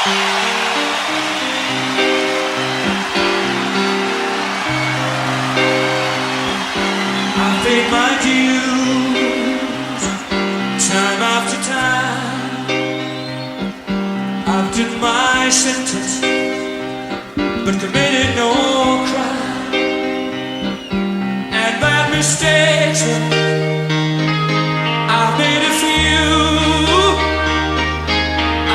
I've paid my dues time after time. I've done my sentence, but committed no crime. And bad mistakes, I've made a few.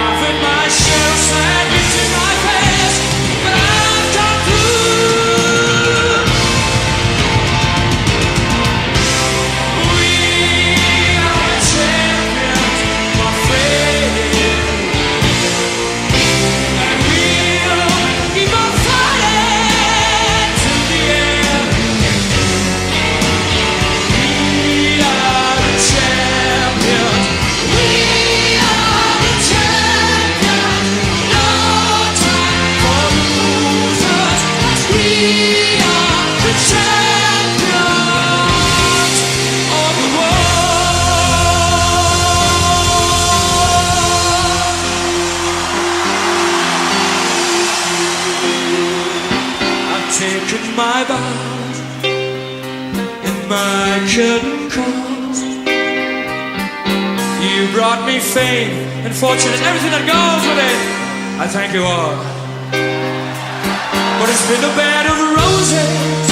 I've hit myself sandwiched in my face, but I've come through. We are champions, my friend, and we'll keep on fighting till the end. We are the champions. We are the champions. No time for losers. We are the champions of the world. I've taken my bows in my curtain calls. You brought me fame and fortune and everything that goes with it. I thank you all. But it's been a bed of roses